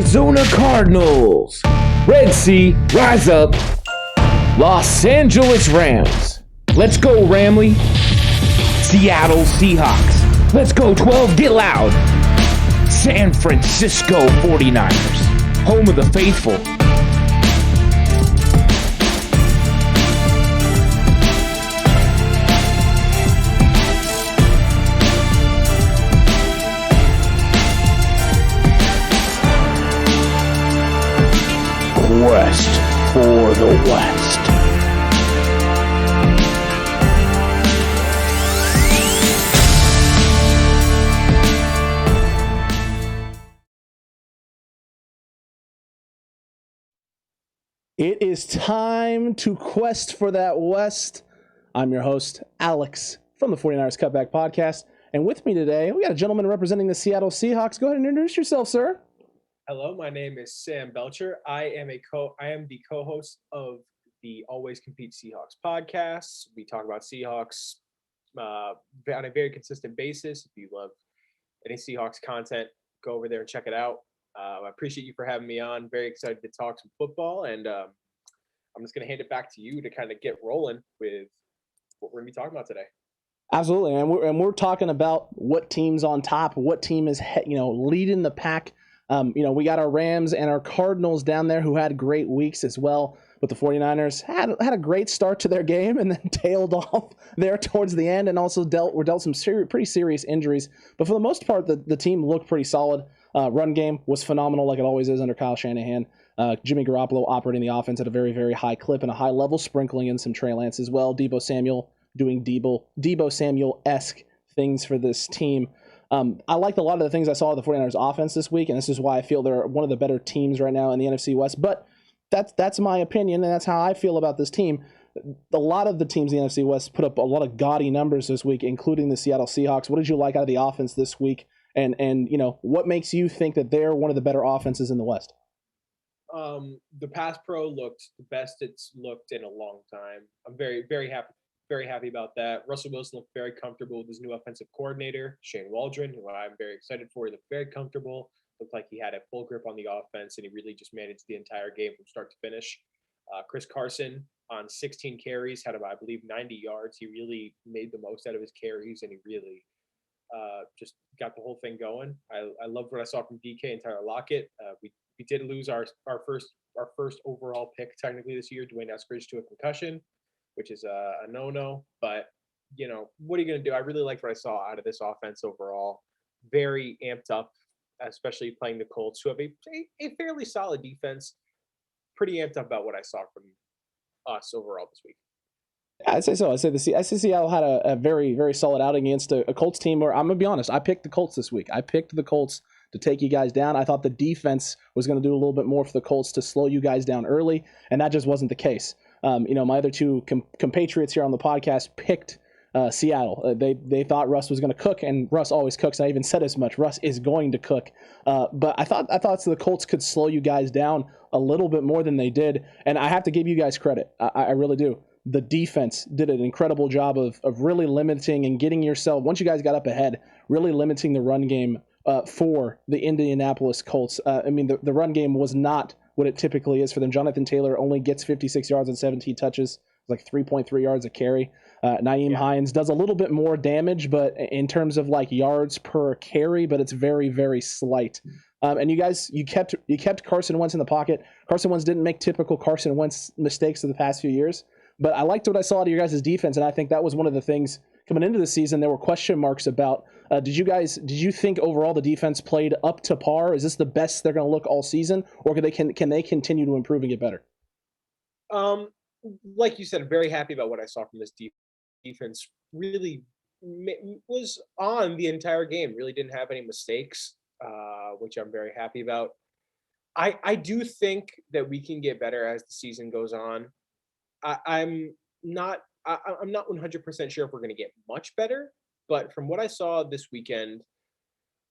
Arizona Cardinals. Red Sea, rise up. Los Angeles Rams. Let's go, Ramley. Seattle Seahawks. Let's go, 12, get loud. San Francisco 49ers. Home of the faithful. Quest for the West. It is time to quest for that West. I'm your host, Alex, from the 49ers Cutback Podcast. And with me today, we got a gentleman representing the Seattle Seahawks. Go ahead and introduce yourself, sir. Hello, my name is Sam Belcher. I am the co-host of the Always Compete Seahawks podcast. We talk about Seahawks on a very consistent basis. If you love any Seahawks content, go over there and check it out. I appreciate you for having me on. Very excited to talk some football, and I'm just going to hand it back to you to kind of get rolling with what we're going to be talking about today. Absolutely, and we're talking about what team's on top, what team is leading the pack. We got our Rams and our Cardinals down there who had great weeks as well. But the 49ers had a great start to their game and then tailed off there towards the end, and also were dealt some pretty serious injuries. But for the most part, the team looked pretty solid. Run game was phenomenal, like it always is under Kyle Shanahan. Jimmy Garoppolo operating the offense at a very, very high clip and a high level, sprinkling in some Trey Lance as well. Deebo Samuel doing Deebo Samuel-esque things for this team. I liked a lot of the things I saw of the 49ers offense this week, and this is why I feel they're one of the better teams right now in the NFC West. But that's my opinion, and that's how I feel about this team. A lot of the teams in the NFC West put up a lot of gaudy numbers this week, including the Seattle Seahawks. What did you like out of the offense this week? And what makes you think that they're one of the better offenses in the West? The pass pro looked the best it's looked in a long time. I'm very, very happy about that. Russell Wilson looked very comfortable with his new offensive coordinator, Shane Waldron, who I'm very excited for. He looked very comfortable. Looked like he had a full grip on the offense, and he really just managed the entire game from start to finish. Chris Carson on 16 carries had, I believe, 90 yards. He really made the most out of his carries, and he really just got the whole thing going. I loved what I saw from DK and Tyler Lockett. We did lose our first overall pick technically this year, Dwayne Eskridge, to a concussion, which is a no-no. But, what are you going to do? I really liked what I saw out of this offense overall. Very amped up, especially playing the Colts, who have a fairly solid defense. Pretty amped up about what I saw from us overall this week. I'd say so. I'd say Seattle had a very, very solid outing against a Colts team where, I'm going to be honest, I picked the Colts this week. I picked the Colts to take you guys down. I thought the defense was going to do a little bit more for the Colts to slow you guys down early, and that just wasn't the case. My other two compatriots here on the podcast picked Seattle. They thought Russ was going to cook, and Russ always cooks. I even said as much. Russ is going to cook. But I thought the Colts could slow you guys down a little bit more than they did, and I have to give you guys credit. I really do. The defense did an incredible job of really limiting and getting yourself, once you guys got up ahead, really limiting the run game for the Indianapolis Colts. The run game was not what it typically is for them. Jonathan Taylor only gets 56 yards and 17 touches, like 3.3 yards a carry. Nyheim Hines does a little bit more damage, but in terms of like yards per carry, but it's very, very slight. And you kept Carson Wentz in the pocket. Carson Wentz didn't make typical Carson Wentz mistakes of the past few years. But I liked what I saw out of your guys' defense, and I think that was one of the things coming into the season there were question marks about. Did you think overall the defense played up to par? Is this the best they're going to look all season, or can they continue to improve and get better? Like you said, very happy about what I saw from this defense. Really was on the entire game. Really didn't have any mistakes, which I'm very happy about. I do think that we can get better as the season goes on. I'm not 100% sure if we're going to get much better, but from what I saw this weekend,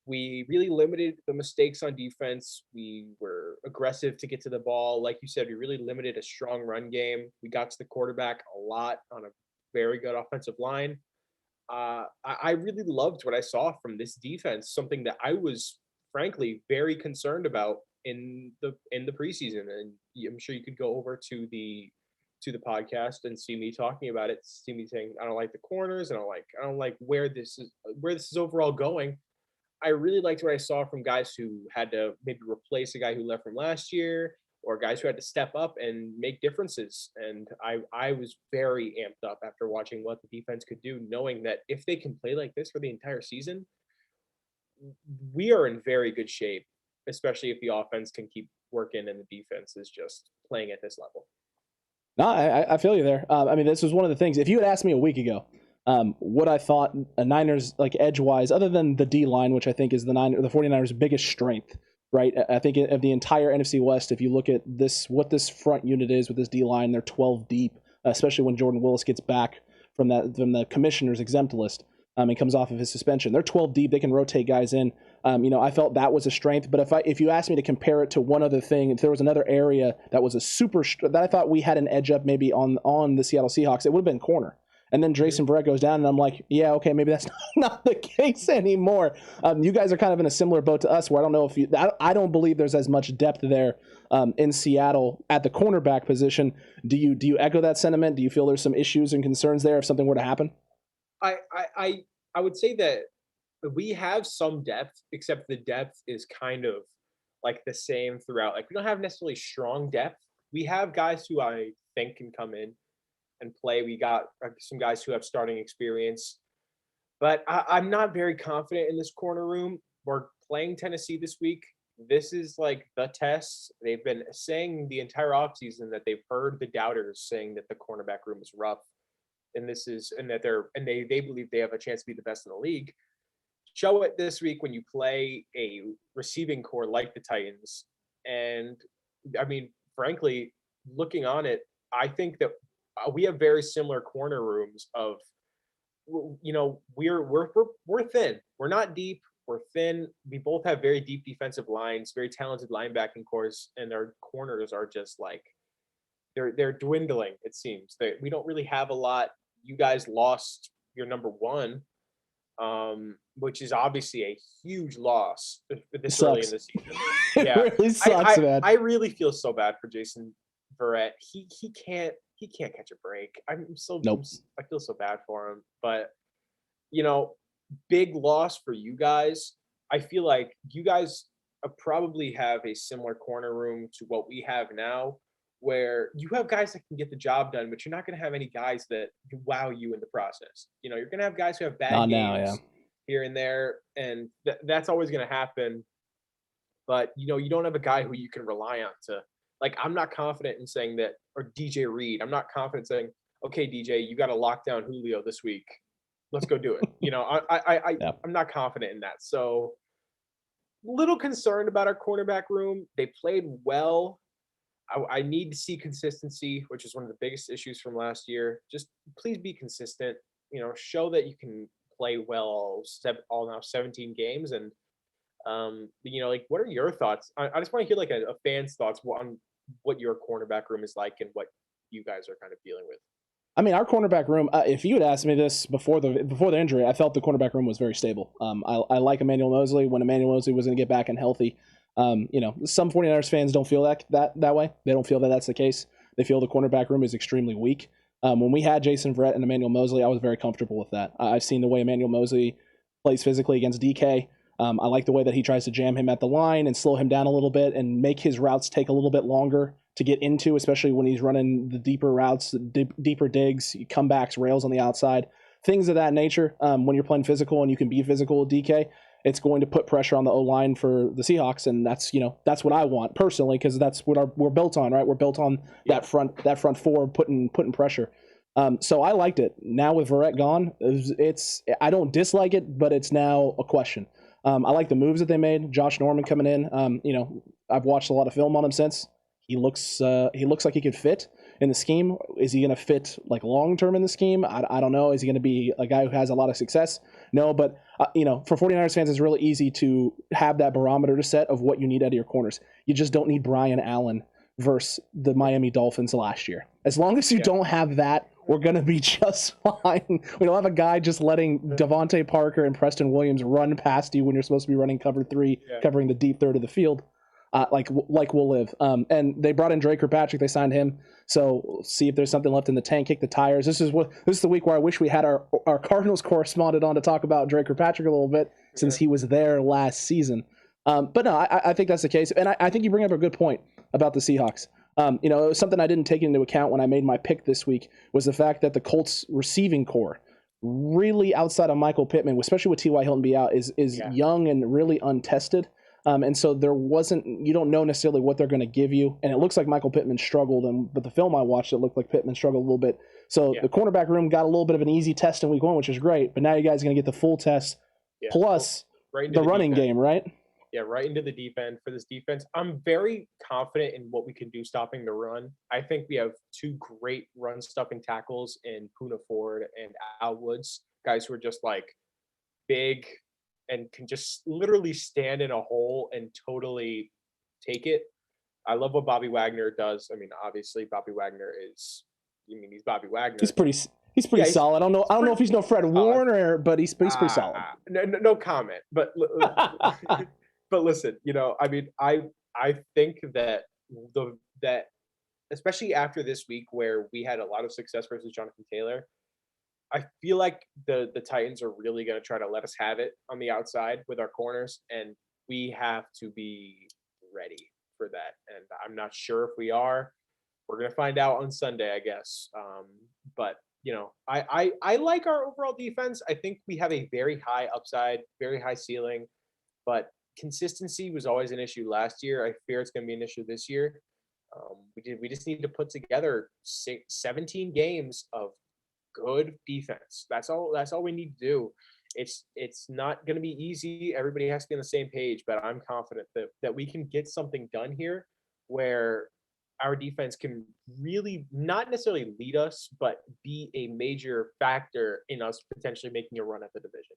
we really limited the mistakes on defense. We were aggressive to get to the ball. Like you said, we really limited a strong run game. We got to the quarterback a lot on a very good offensive line. I really loved what I saw from this defense, something that I was frankly very concerned about in the preseason, and I'm sure you could go over to the podcast and see me talking about it, see me saying I don't like the corners, I don't like where this is overall going. I really liked what I saw from guys who had to maybe replace a guy who left from last year, or guys who had to step up and make differences. And I was very amped up after watching what the defense could do, knowing that if they can play like this for the entire season, we are in very good shape, especially if the offense can keep working and the defense is just playing at this level. No, I feel you there. I mean, this was one of the things. If you had asked me a week ago, what I thought a Niners, like edge-wise, other than the D-line, which I think is the 49ers' biggest strength, right? I think of the entire NFC West, if you look at what this front unit is with this D-line, they're 12 deep, especially when Jordan Willis gets back from the commissioner's exempt list and comes off of his suspension. They're 12 deep. They can rotate guys in. I felt that was a strength. But if you asked me to compare it to one other thing, if there was another area that was that I thought we had an edge up maybe on the Seattle Seahawks, it would have been corner. And then Jason Verrett goes down, and I'm like, yeah, okay, maybe that's not the case anymore. You guys are kind of in a similar boat to us, where I don't know if I don't believe there's as much depth there in Seattle at the cornerback position. Do you echo that sentiment? Do you feel there's some issues and concerns there if something were to happen? I would say that we have some depth, except the depth is kind of like the same throughout. Like, we don't have necessarily strong depth. We have guys who I think can come in and play. We got some guys who have starting experience, but I'm not very confident in this corner room. We're playing Tennessee this week. This is like the test. They've been saying the entire offseason that they've heard the doubters saying that the cornerback room is rough, and they believe they have a chance to be the best in the league. Show it this week when you play a receiving core like the Titans. And I mean, frankly, looking on it, I think that we have very similar corner rooms of, we're thin. We're not deep. We're thin. We both have very deep defensive lines, very talented linebacking cores, and our corners are just like, they're dwindling, it seems. We don't really have a lot. You guys lost your number one, which is obviously a huge loss this early in the season. Yeah, it really sucks, man. I really feel so bad for Jason Verrett. He can't catch a break. I feel so bad for him. But big loss for you guys. I feel like you guys probably have a similar corner room to what we have now, where you have guys that can get the job done, but you're not going to have any guys that wow you in the process. You're going to have guys who have bad games here and there, and that's always going to happen. But, you don't have a guy who you can rely on to, like, I'm not confident in saying that, or DJ Reed, I'm not confident saying, okay, DJ, you got to lock down Julio this week. Let's go do it. I'm not confident in that. So, little concerned about our cornerback room. They played well. I need to see consistency, which is one of the biggest issues from last year. Just please be consistent. Show that you can play well all now 17 games. And, what are your thoughts? I just want to hear like a fan's thoughts on what your cornerback room is like and what you guys are kind of dealing with. I mean, our cornerback room, if you had asked me this before the injury, I felt the cornerback room was very stable. I like Emmanuel Moseley. When Emmanuel Moseley was going to get back and healthy, some 49ers fans don't feel that way. They don't feel that that's the case. They feel the cornerback room is extremely weak. When we had Jason Verrett and Emmanuel Moseley, I was very comfortable with that. I've seen the way Emmanuel Moseley plays physically against DK. I like the way that he tries to jam him at the line and slow him down a little bit and make his routes take a little bit longer to get into, especially when he's running the deeper routes, deeper digs, comebacks, rails on the outside, things of that nature. When you're playing physical and you can be physical with DK, it's going to put pressure on the O-line for the Seahawks, and that's what I want personally, because that's what we're built on, right? We're built on that front four putting pressure. So I liked it. Now with Verrett gone, I don't dislike it, but it's now a question. I like the moves that they made. Josh Norman coming in. I've watched a lot of film on him since. He looks like he could fit in the scheme. Is he going to fit like long term in the scheme? I don't know. Is he going to be a guy who has a lot of success? No, but for 49ers fans, it's really easy to have that barometer to set of what you need out of your corners. You just don't need Brian Allen versus the Miami Dolphins last year. As long as you don't have that, we're going to be just fine. We don't have a guy just letting Devontae Parker and Preston Williams run past you when you're supposed to be running cover 3, covering the deep third of the field. like we'll live. And they brought in Drake Kirkpatrick. They signed him. So we'll see if there's something left in the tank, kick the tires. This is the week where I wish we had our Cardinals correspondent on to talk about Drake Kirkpatrick a little bit, since he was there last season. But no, I think that's the case. And I think you bring up a good point about the Seahawks. It was something I didn't take into account when I made my pick this week, was the fact that the Colts receiving core, really outside of Michael Pittman, especially with T.Y. Hilton be out, is young and really untested. And so you don't know necessarily what they're going to give you. And it looks like Michael Pittman struggled, but the film I watched, it looked like Pittman struggled a little bit. So the cornerback room got a little bit of an easy test in week 1, which is great. But now you guys are going to get the full test plus the running game, right? Yeah, right into the deep end for this defense. I'm very confident in what we can do stopping the run. I think we have 2 great run-stuffing tackles in Poona Ford and Al Woods, guys who are just like big and can just literally stand in a hole and totally take it. I love what Bobby Wagner does. I mean, obviously, Bobby Wagner he's Bobby Wagner. He's pretty solid. I don't know if he's no Fred Warner, but he's pretty solid. No comment. But but listen, I mean, I think that that especially after this week where we had a lot of success versus Jonathan Taylor, I feel like the Titans are really going to try to let us have it on the outside with our corners, and we have to be ready for that. And I'm not sure if we are. We're going to find out on Sunday, I guess. But I like our overall defense. I think we have a very high upside, very high ceiling, but consistency was always an issue last year. I fear it's going to be an issue this year. We just need to put together 17 games of good defense. That's all we need to do. It's not going to be easy. Everybody has to be on the same page, but I'm confident that we can get something done here where our defense can really not necessarily lead us, but be a major factor in us potentially making a run at the division.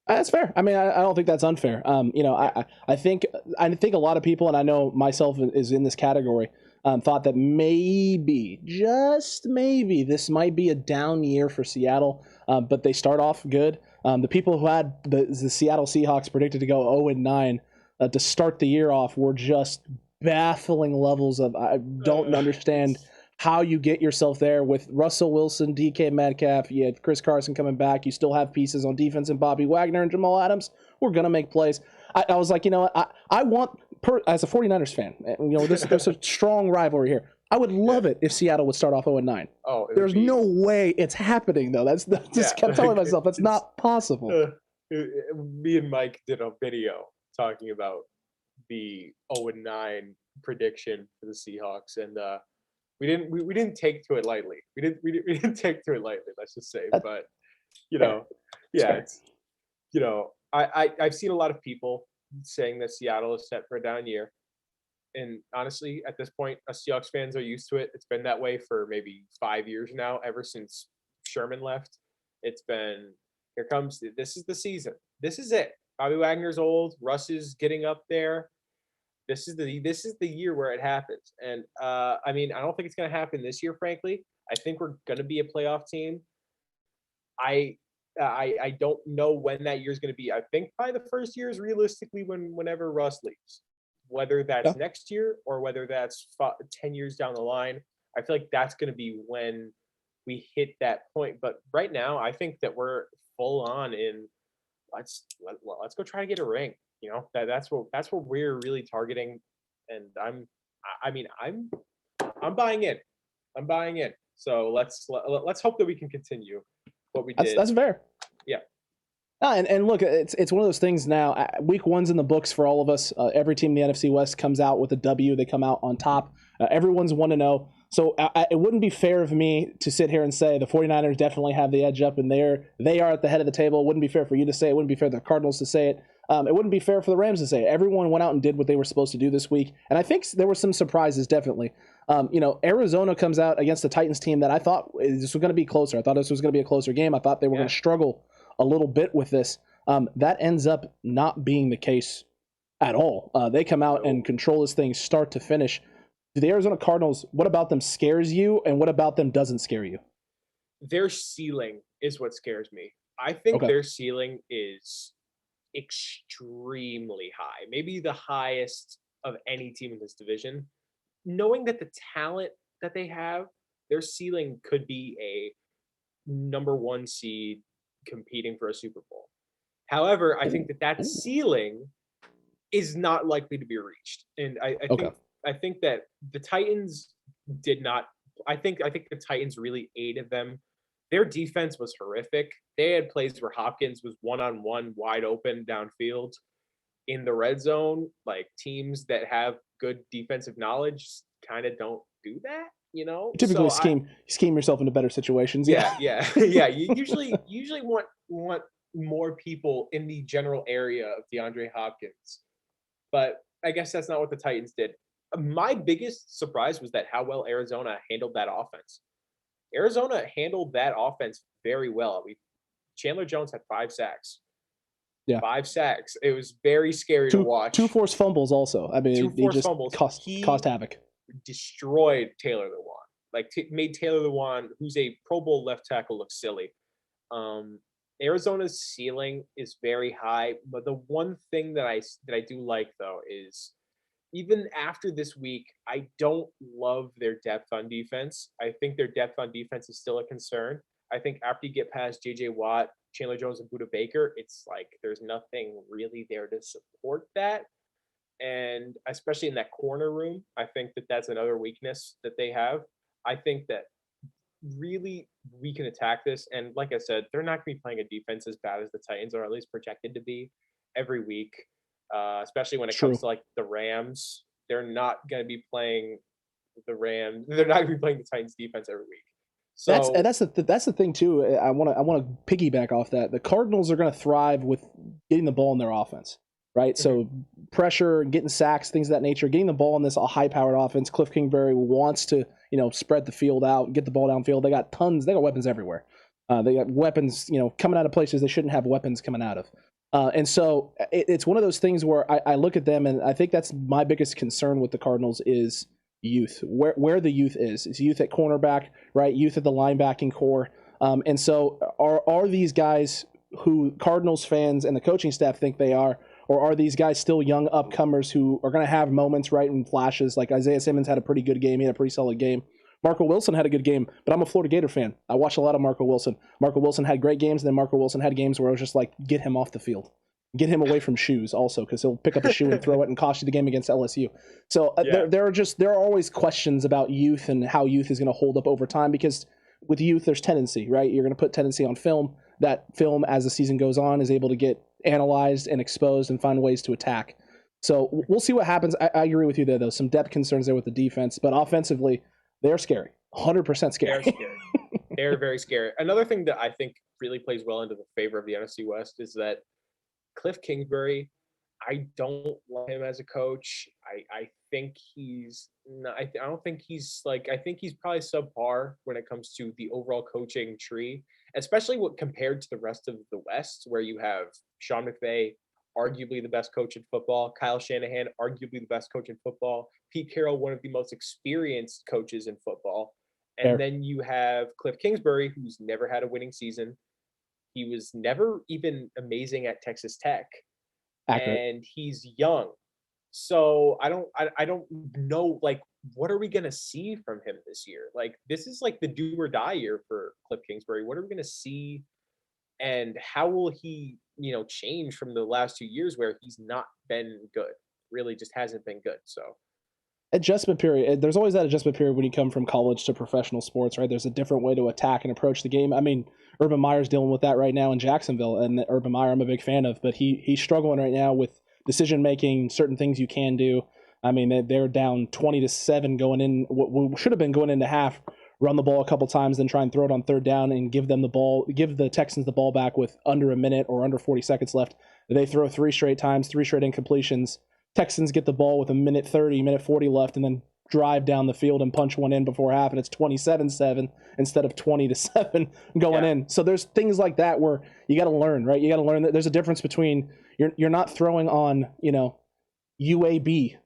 That's fair. I mean, I don't think that's unfair. I think a lot of people, and I know myself is in this category, thought that maybe, just maybe, this might be a down year for Seattle, but they start off good. The people who had the Seattle Seahawks predicted to go 0-9 to start the year off were just baffling levels of, I don't understand how you get yourself there with Russell Wilson, DK Metcalf, you had Chris Carson coming back, you still have pieces on defense and Bobby Wagner and Jamal Adams. We're going to make plays. I was like, I want, as a 49ers fan, there's a strong rivalry here. I would love it if Seattle would start off 0-9. There's no way it's happening, though. That's just kept telling myself that's not possible. Me and Mike did a video talking about the 0-9 prediction for the Seahawks, and we didn't take to it lightly. We didn't take to it lightly. Let's just say, but I've seen a lot of people saying that Seattle is set for a down year, and honestly, at this point, us Seahawks fans are used to it. It's been that way for maybe 5 years now, ever since Sherman left. It's been, this is the season. This is it. Bobby Wagner's old. Russ is getting up there. This is the year where it happens. And I mean, I don't think it's going to happen this year, frankly. I think we're going to be a playoff team. I don't know when that year is going to be. I think probably the first year is realistically whenever Russ leaves, whether that's next year or whether that's 10 years down the line. I feel like that's going to be when we hit that point. But right now, I think that we're full on in. Let's go try to get a ring. That's what we're really targeting, and I'm buying in. I'm buying in. So let's hope that we can continue what we did. That's fair. Yeah. And look, it's one of those things now. Week 1's in the books for all of us. Every team in the NFC West comes out with a W. They come out on top. Everyone's 1-0. So it wouldn't be fair of me to sit here and say the 49ers definitely have the edge up, and they are at the head of the table. It wouldn't be fair for you to say it. It wouldn't be fair for the Cardinals to say it. It wouldn't be fair for the Rams to say it. Everyone went out and did what they were supposed to do this week. And I think there were some surprises, definitely. Arizona comes out against the Titans team that I thought this was going to be closer. I thought this was going to be a closer game. I thought they were going to struggle a little bit with this. That ends up not being the case at all. They come out and control this thing start to finish. The Arizona Cardinals, what about them scares you, and what about them doesn't scare you? Their ceiling is what scares me. I think their ceiling is extremely high, maybe the highest of any team in this division, knowing that the talent that they have, their ceiling could be a number 1 seed competing for a Super Bowl. However, I think that ceiling is not likely to be reached. And I think that the Titans did not. I think the Titans really aided them. Their defense was horrific. They had plays where Hopkins was one-on-one wide open downfield in the red zone. Like, teams that have good defensive knowledge kind of don't do that, you know? Typically scheme yourself into better situations. Yeah. You usually want more people in the general area of DeAndre Hopkins. But I guess that's not what the Titans did. My biggest surprise was that how well Arizona handled that offense. Arizona handled that offense very well. Chandler Jones had 5 sacks. Yeah. 5 sacks. It was very scary to watch. 2 forced fumbles also. I mean, he just caused havoc. Destroyed Taylor Lewan. Like, made Taylor Lewan, who's a Pro Bowl left tackle, look silly. Arizona's ceiling is very high, but the one thing that I do like, though, is even after this week, I don't love their depth on defense. I think their depth on defense is still a concern. I think after you get past J.J. Watt, Chandler Jones, and Budda Baker, it's like there's nothing really there to support that. And especially in that corner room, I think that that's another weakness that they have. I think that really we can attack this. And like I said, they're not going to be playing a defense as bad as the Titans are at least projected to be every week, especially when it comes to like the Rams. They're not going to be playing the Rams. They're not going to be playing the Titans defense every week. So that's the thing too. I want to piggyback off that. The Cardinals are going to thrive with getting the ball in their offense, right? Mm-hmm. So pressure, getting sacks, things of that nature, getting the ball in this high-powered offense. Cliff Kingsbury wants to, spread the field out, get the ball downfield. They got weapons everywhere. They got weapons, coming out of places they shouldn't have weapons coming out of. And so it's one of those things where I look at them, and I think that's my biggest concern with the Cardinals is youth, where the youth is youth at cornerback, right? Youth at the linebacking core. And so are these guys who Cardinals fans and the coaching staff think they are, or are these guys still young upcomers who are going to have moments, right, and flashes? Like Isaiah Simmons had a pretty good game. He had a pretty solid game. Marco Wilson had a good game, but I'm a Florida Gator fan. I watch a lot of Marco Wilson. Marco Wilson had great games, and then Marco Wilson had games where I was just like, get him off the field. Get him away from shoes also, because he'll pick up a shoe and throw it and cost you the game against LSU. So there are always questions about youth and how youth is going to hold up over time, because with youth there's tendency, right? You're going to put tendency on film. That film, as the season goes on, is able to get analyzed and exposed and find ways to attack. So we'll see what happens. I agree with you there, though. Some depth concerns there with the defense, but offensively, they're scary. 100% scary. They're scary. They're very scary. Another thing that I think really plays well into the favor of the NFC West is that Cliff Kingsbury, I don't like him as a coach. I think he's not, I don't think he's like, I think he's probably subpar when it comes to the overall coaching tree, especially compared to the rest of the West, where you have Sean McVay, arguably the best coach in football, Kyle Shanahan, arguably the best coach in football, Pete Carroll, one of the most experienced coaches in football. And then you have Cliff Kingsbury, who's never had a winning season. He was never even amazing at Texas Tech. Accurate. And he's young. So I don't know, like, what are we going to see from him this year? Like, this is like the do or die year for Cliff Kingsbury. What are we going to see? And how will he, change from the last 2 years where he's not been good? Really just hasn't been good. So adjustment period. There's always that adjustment period when you come from college to professional sports, right? There's a different way to attack and approach the game. I mean, Urban Meyer's dealing with that right now in Jacksonville, and Urban Meyer I'm a big fan of, but he's struggling right now with decision making, certain things you can do. I mean, they're down 20-7 going in, what should have been going into half, run the ball a couple times, then try and throw it on third down and give the Texans the ball back with under a minute or under 40 seconds left. They throw 3 straight times, 3 straight incompletions. Texans get the ball with a minute 30, minute 40 left, and then drive down the field and punch one in before half, and it's 27-7 instead of 20-7 going in. So there's things like that where you got to learn, right? You got to learn that there's a difference between you're not throwing on, UAB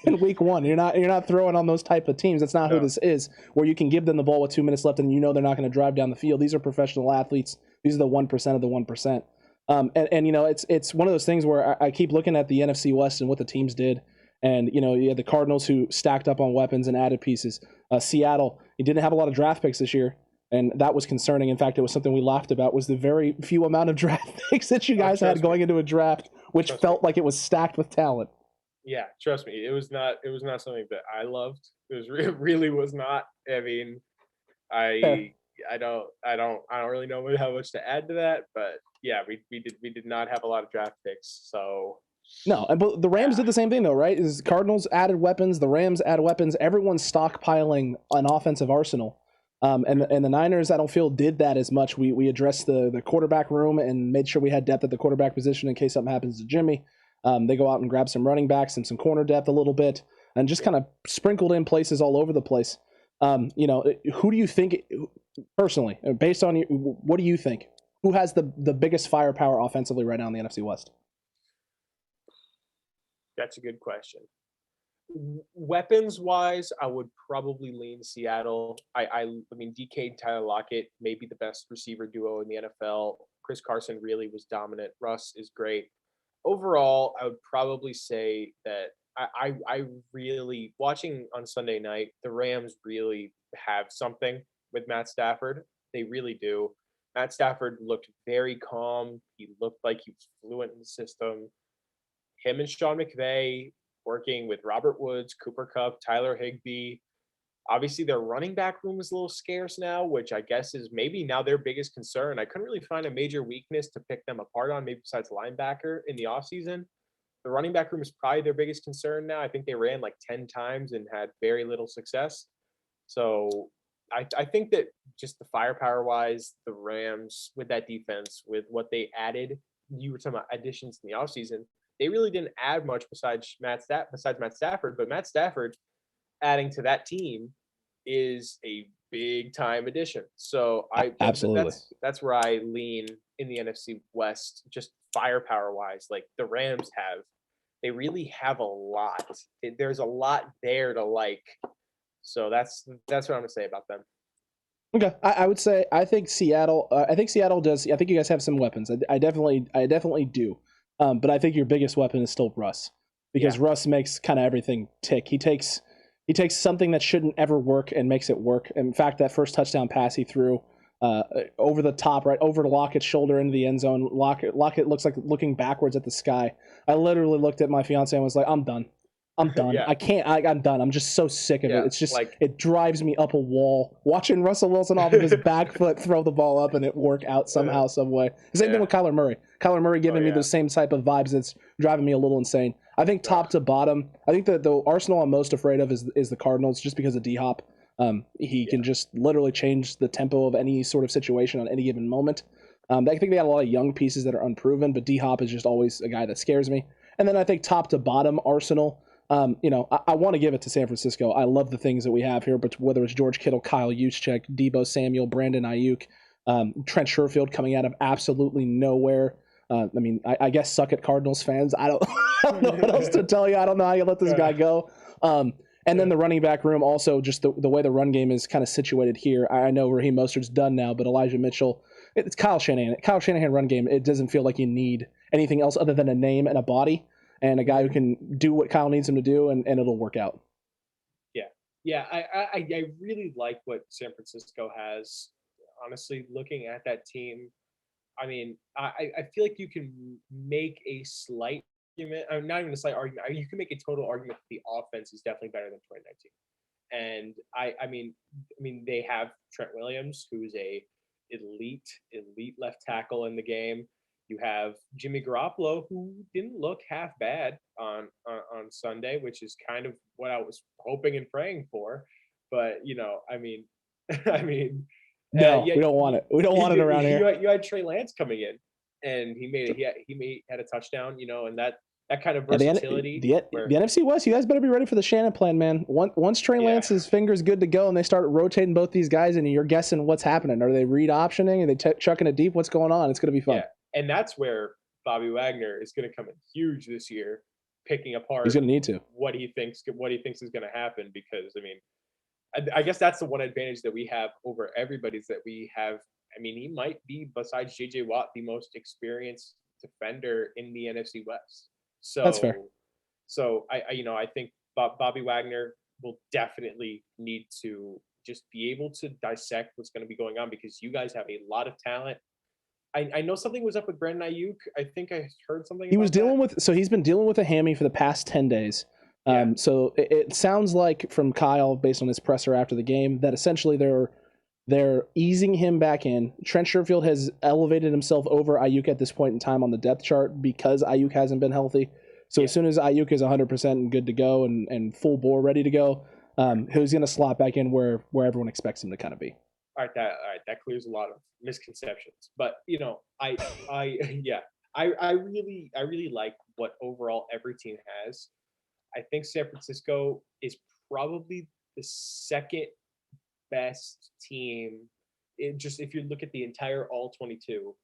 in week 1. You're not throwing on those type of teams. That's not who this is, where you can give them the ball with 2 minutes left and they're not going to drive down the field. These are professional athletes. These are the 1% of the 1%. And it's one of those things where I keep looking at the NFC West and what the teams did, And, you had the Cardinals who stacked up on weapons and added pieces. Seattle, you didn't have a lot of draft picks this year, and that was concerning. In fact, it was something we laughed about, was the very few amount of draft picks that you guys had going into a draft, which felt like it was stacked with talent. Yeah, trust me, it was not something that I loved. It really was not. I mean, I don't really know how much to add to that, but yeah, we did not have a lot of draft picks, so no. But the Rams did the same thing though, right? Is Cardinals added weapons, the Rams added weapons, everyone's stockpiling an offensive arsenal. And the Niners, I don't feel, did that as much. We addressed the quarterback room and made sure we had depth at the quarterback position in case something happens to Jimmy. They go out and grab some running backs and some corner depth a little bit, and just kind of sprinkled in places all over the place. Who do you think, personally, based on what do you think? Who has the biggest firepower offensively right now in the NFC West? That's a good question. Weapons wise, I would probably lean Seattle. I mean, DK and Tyler Lockett may be the best receiver duo in the NFL. Chris Carson really was dominant. Russ is great. Overall, I would probably say that I really, watching on Sunday night, the Rams really have something with Matt Stafford. They really do. Matt Stafford looked very calm. He looked like he was fluent in the system. Him and Sean McVay working with Robert Woods, Cooper Kupp, Tyler Higbee. Obviously, their running back room is a little scarce now, which I guess is maybe now their biggest concern. I couldn't really find a major weakness to pick them apart on, maybe besides linebacker in the offseason. The running back room is probably their biggest concern now. I think they ran like 10 times and had very little success. So I think that just the firepower-wise, the Rams with that defense, with what they added, you were talking about additions in the offseason, they really didn't add much besides Matt Stafford, but Matt Stafford adding to that team is a big time addition. So absolutely that's where I lean in the NFC West, just firepower wise. Like the Rams they really have a lot. There's a lot there to like. So that's what I'm gonna say about them. Okay, I would say I think Seattle. I think Seattle does. I think you guys have some weapons. I definitely do. But I think your biggest weapon is still Russ, because Russ makes kind of everything tick. He takes something that shouldn't ever work and makes it work. In fact, that first touchdown pass he threw over the top, right over Lockett's shoulder into the end zone. Lockett looks like looking backwards at the sky. I literally looked at my fiance and was like, I'm done. I'm done. Yeah. I can't. I'm done. I'm just so sick of it. It's just like, it drives me up a wall watching Russell Wilson off of his back foot throw the ball up and it work out somehow, some way. Same thing with Kyler Murray. Kyler Murray giving me the same type of vibes that's driving me a little insane. I think top to bottom, I think that the arsenal I'm most afraid of is the Cardinals, just because of D-Hop. He can just literally change the tempo of any sort of situation on any given moment. I think they got a lot of young pieces that are unproven, but D-Hop is just always a guy that scares me. And then I think top to bottom arsenal, I want to give it to San Francisco. I love the things that we have here, but whether it's George Kittle, Kyle Juszczyk, Deebo Samuel, Brandon Ayuk, Trent Sherfield coming out of absolutely nowhere. I guess suck it, Cardinals fans. I don't know what else to tell you. I don't know how you let this guy go. And then the running back room, also just the way the run game is kind of situated here. I know Raheem Mostert's done now, but Elijah Mitchell, it's Kyle Shanahan. Kyle Shanahan run game, it doesn't feel like you need anything else other than a name and a body and a guy who can do what Kyle needs him to do, and it'll work out. Yeah. I really like what San Francisco has. Honestly, looking at that team, I mean, I feel like you can make a slight argument, not even a slight argument, you can make a total argument that the offense is definitely better than 2019. And I mean, they have Trent Williams, who's a elite left tackle in the game. You have Jimmy Garoppolo, who didn't look half bad on Sunday, which is kind of what I was hoping and praying for. But No, we don't want it. We don't want it around here. You had Trey Lance coming in, and he had a touchdown, and that kind of versatility. The NFC West, you guys better be ready for the Shannon plan, man. Once Trey Lance's finger's good to go, and they start rotating both these guys, and you're guessing what's happening. Are they read optioning? Are they chucking it deep? What's going on? It's going to be fun. Yeah. And that's where Bobby Wagner is going to come in huge this year, picking apart. He's going to need to what he thinks is going to happen, because I guess that's the one advantage that we have over everybody, is that we have. I mean, he might be, besides J.J. Watt, the most experienced defender in the NFC West. So that's fair. So I think Bobby Wagner will definitely need to just be able to dissect what's going to be going on, because you guys have a lot of talent. I know something was up with Brandon Ayuk. I think I heard something. He was dealing that. with, he's been dealing with a hammy for the past 10 days. Yeah. So it sounds like from Kyle, based on his presser after the game, that essentially they're easing him back in. Trent Sherfield has elevated himself over Ayuk at this point in time on the depth chart because Ayuk hasn't been healthy. So as soon as Ayuk is 100% and good to go and full bore ready to go, he's going to slot back in where everyone expects him to kind of be. All right, that clears a lot of misconceptions. But I really like what overall every team has. I think San Francisco is probably the second best team. If you look at the entire all 22,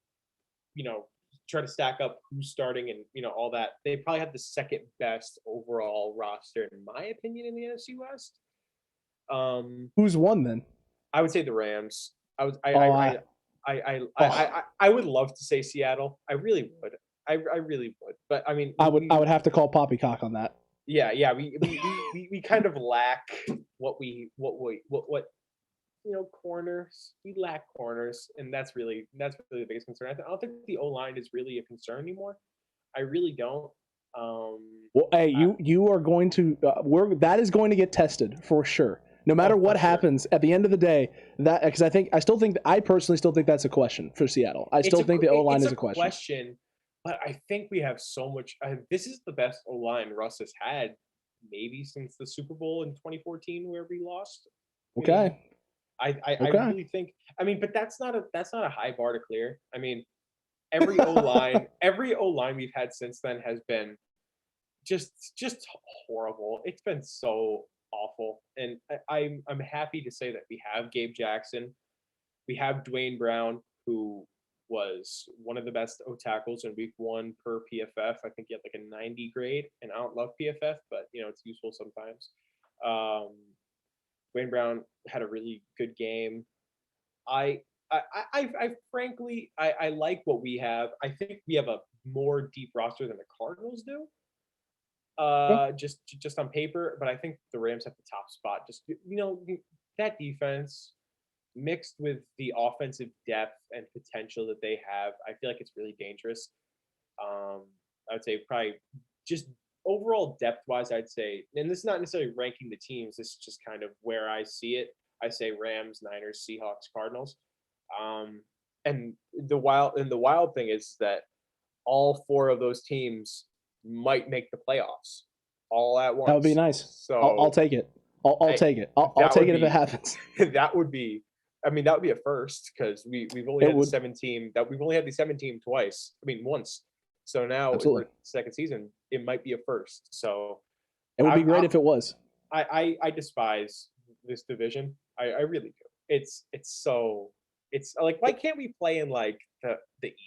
try to stack up who's starting and all that, they probably have the second best overall roster in my opinion in the NFC West. Who's won then? I would say the Rams. I would love to say Seattle. I really would. I really would. But I mean, I would have to call poppycock on that. Yeah. We kind of lack what corners. We lack corners, and that's really the biggest concern. I don't think the O-line is really a concern anymore. I really don't. Well, hey, you are going to that is going to get tested for sure. No matter what happens at the end of the day, that because I personally still think that's a question for Seattle. I still think the O-line is a question. But I think we have so much. This is the best O-line Russ has had maybe since the Super Bowl in 2014 where we lost. Okay. I really think. I mean, but that's not a high bar to clear. I mean, every O-line we've had since then has been just horrible. It's been so awful, and I'm happy to say that we have Gabe Jackson, we have Dwayne Brown, who was one of the best O tackles in week 1 per PFF. I think he had like a 90 grade, and I don't love PFF, but it's useful sometimes. Dwayne Brown had a really good game. I frankly like what we have. I think we have a more deep roster than the Cardinals do. Just on paper, but I think the Rams have the top spot. Just that defense mixed with the offensive depth and potential that they have, I feel like it's really dangerous. I would say probably just overall depth wise, I'd say, and this is not necessarily ranking the teams. This is just kind of where I see it. I say Rams, Niners, Seahawks, Cardinals. And the wild thing is that all 4 of those teams might make the playoffs all at once. That would be nice. So I'll take it. I'll take it. I'll take it if it happens. That would be. I mean, that would be a first because we've only had the 7 team twice. I mean, once. So now in the second season, it might be a first. So it would be great if it was. I despise this division. I really do. It's like, why can't we play in like the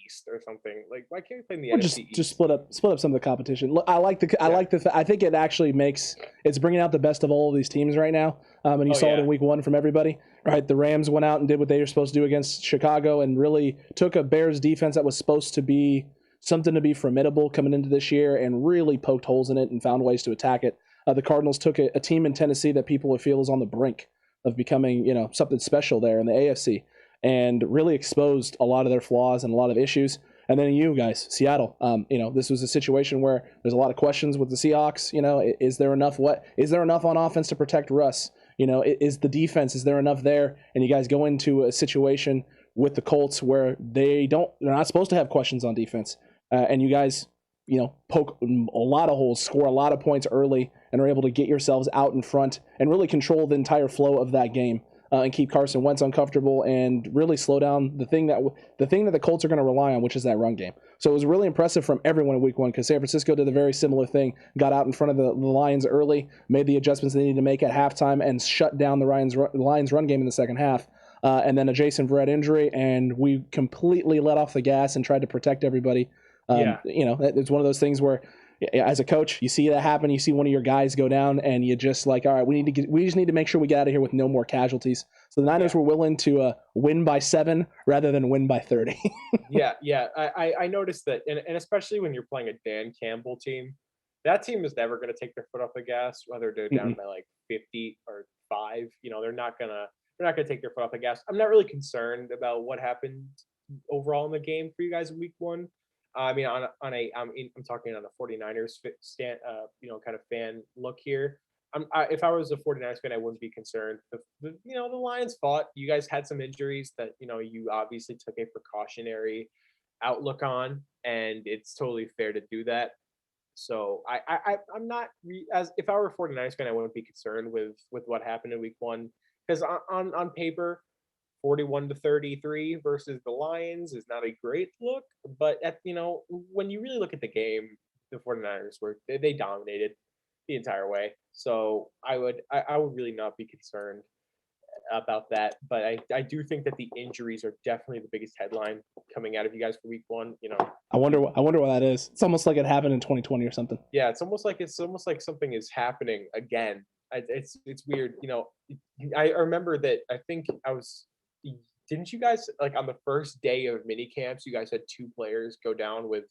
East or something? Like, why can't we play in the NFC East? Just split up some of the competition. Look, I think it actually it's bringing out the best of all of these teams right now. And you saw it in week 1 from everybody, right? The Rams went out and did what they were supposed to do against Chicago and really took a Bears defense that was supposed to be something to be formidable coming into this year and really poked holes in it and found ways to attack it. The Cardinals took a team in Tennessee that people would feel is on the brink of becoming, something special there in the AFC, and really exposed a lot of their flaws and a lot of issues. And then you guys, Seattle, this was a situation where there's a lot of questions with the Seahawks. Is there enough on offense to protect Russ? Is the defense, is there enough there? And you guys go into a situation with the Colts where they're not supposed to have questions on defense. And you guys, poke a lot of holes, score a lot of points early, and are able to get yourselves out in front and really control the entire flow of that game. And keep Carson Wentz uncomfortable and really slow down the thing that the Colts are going to rely on, which is that run game. So it was really impressive from everyone in week 1 because San Francisco did a very similar thing, got out in front of the Lions early, made the adjustments they needed to make at halftime, and shut down the Lions run game in the second half. And then a Jason Verrett injury, and we completely let off the gas and tried to protect everybody. It's one of those things where, as a coach, you see that happen. You see one of your guys go down, and you just like, all right, we just need to make sure we get out of here with no more casualties. So the Niners were willing to win by 7 rather than win by 30. Yeah. I noticed that, and especially when you're playing a Dan Campbell team, that team is never going to take their foot off the gas, whether they're down by like 50 or 5. They're not gonna take their foot off the gas. I'm not really concerned about what happened overall in the game for you guys in week 1. I mean, I'm talking on a 49ers kind of fan look here. If I was a 49ers fan, I wouldn't be concerned. The Lions fought. You guys had some injuries that you obviously took a precautionary outlook on, and it's totally fair to do that. So I'm not if I were a 49ers fan, I wouldn't be concerned with what happened in week 1, because on paper, 41-33 versus the Lions is not a great look, but when you really look at the game, the 49ers they dominated the entire way. So I would really not be concerned about that. But I do think that the injuries are definitely the biggest headline coming out of you guys for week 1. I wonder what that is. It's almost like it happened in 2020 or something. Yeah, it's almost like something is happening again. It's weird. I remember that. I think I was. Didn't you guys, like, on the first day of mini camps, you guys had 2 players go down with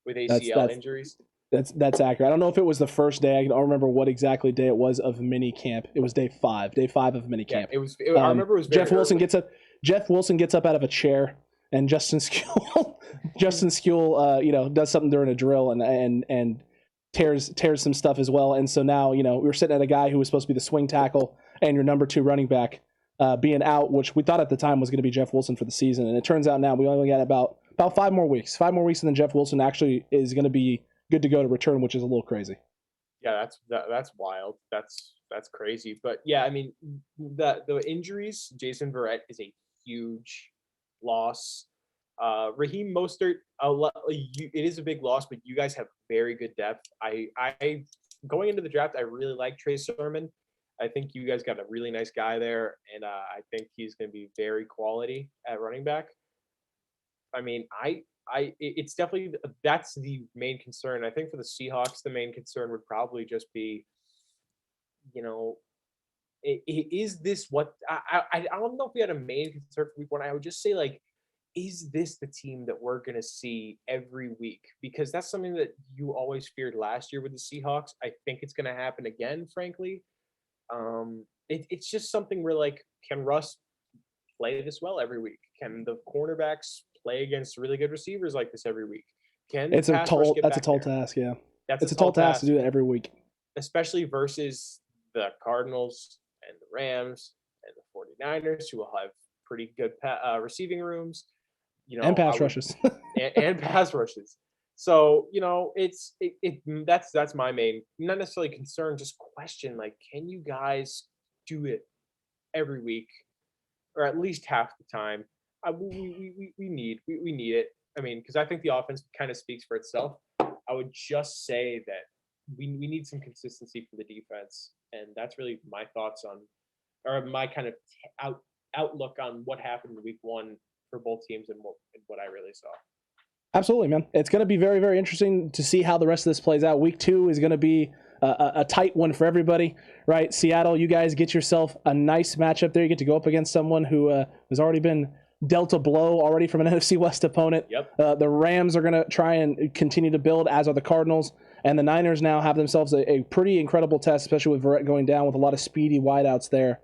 ACL injuries? That's accurate. I don't know if it was the first day. I don't remember what exactly day it was of mini camp. It was day 5 of mini camp. Yeah, I remember it was very Jeff Wilson gets up out of a chair, and Justin Skule does something during a drill and tears some stuff as well. And so now, we were sitting at a guy who was supposed to be the swing tackle and your number 2 running back being out, which we thought at the time was going to be Jeff Wilson for the season. And it turns out now we only got about 5 more weeks. 5 more weeks, and then Jeff Wilson actually is going to be good to go to return, which is a little crazy. Yeah, that's wild. That's crazy. But yeah, I mean, the injuries, Jason Verrett is a huge loss. Raheem Mostert, it is a big loss, but you guys have very good depth. I going into the draft, I really like Trey Sermon. I think you guys got a really nice guy there, and I think he's going to be very quality at running back. I mean, it's definitely, that's the main concern. I think for the Seahawks, the main concern would probably just be, is this what I don't know if we had a main concern for week 1. I would just say, like, is this the team that we're going to see every week? Because that's something that you always feared last year with the Seahawks. I think it's going to happen again, frankly. It's just something where, like, can Russ play this well every week? Can the cornerbacks play against really good receivers like this every week? That's a tall task. Yeah, it's a tall task to do that every week, especially versus the Cardinals and the Rams and the 49ers, who will have pretty good receiving rooms, and pass rushes and pass rushes. So, that's my main, not necessarily concern, just question, like, can you guys do it every week, or at least half the time? We need it. I mean, because I think the offense kind of speaks for itself. I would just say that we need some consistency for the defense, and that's really my thoughts on, or my kind of outlook on what happened in week 1 for both teams and what I really saw. Absolutely, man. It's going to be very, very interesting to see how the rest of this plays out. Week 2 is going to be a tight one for everybody, right? Seattle, you guys get yourself a nice matchup there. You get to go up against someone who has already been dealt a blow already from an NFC West opponent. Yep. The Rams are going to try and continue to build, as are the Cardinals. And the Niners now have themselves a pretty incredible test, especially with Verrett going down, with a lot of speedy wideouts there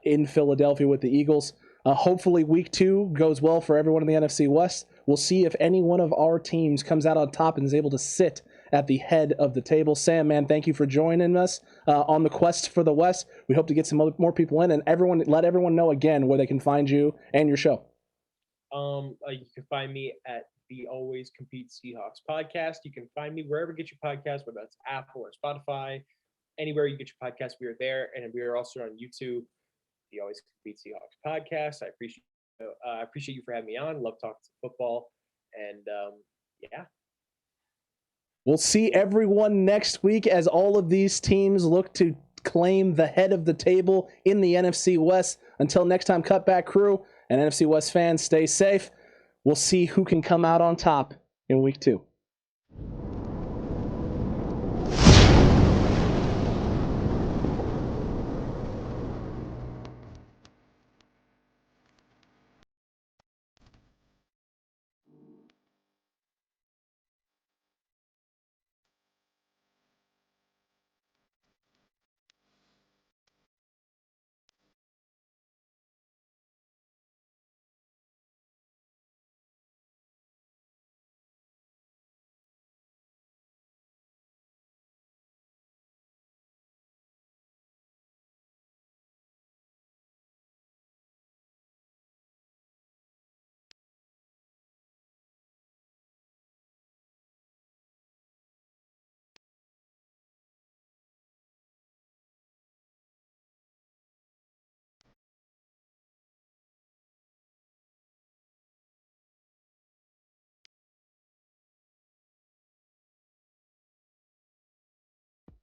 in Philadelphia with the Eagles. Hopefully week 2 goes well for everyone in the NFC West. We'll see if any one of our teams comes out on top and is able to sit at the head of the table. Sam, man, thank you for joining us on the quest for the West. We hope to get some more people in, and let everyone know again where they can find you and your show. You can find me at the Always Compete Seahawks podcast. You can find me wherever you get your podcast, whether that's Apple or Spotify, anywhere you get your podcast, we are there. And we are also on YouTube, the Always Compete Seahawks podcast. I appreciate you for having me on. Love talking football. And yeah. We'll see everyone next week as all of these teams look to claim the head of the table in the NFC West. Until next time, Cutback crew and NFC West fans, stay safe. We'll see who can come out on top in week 2.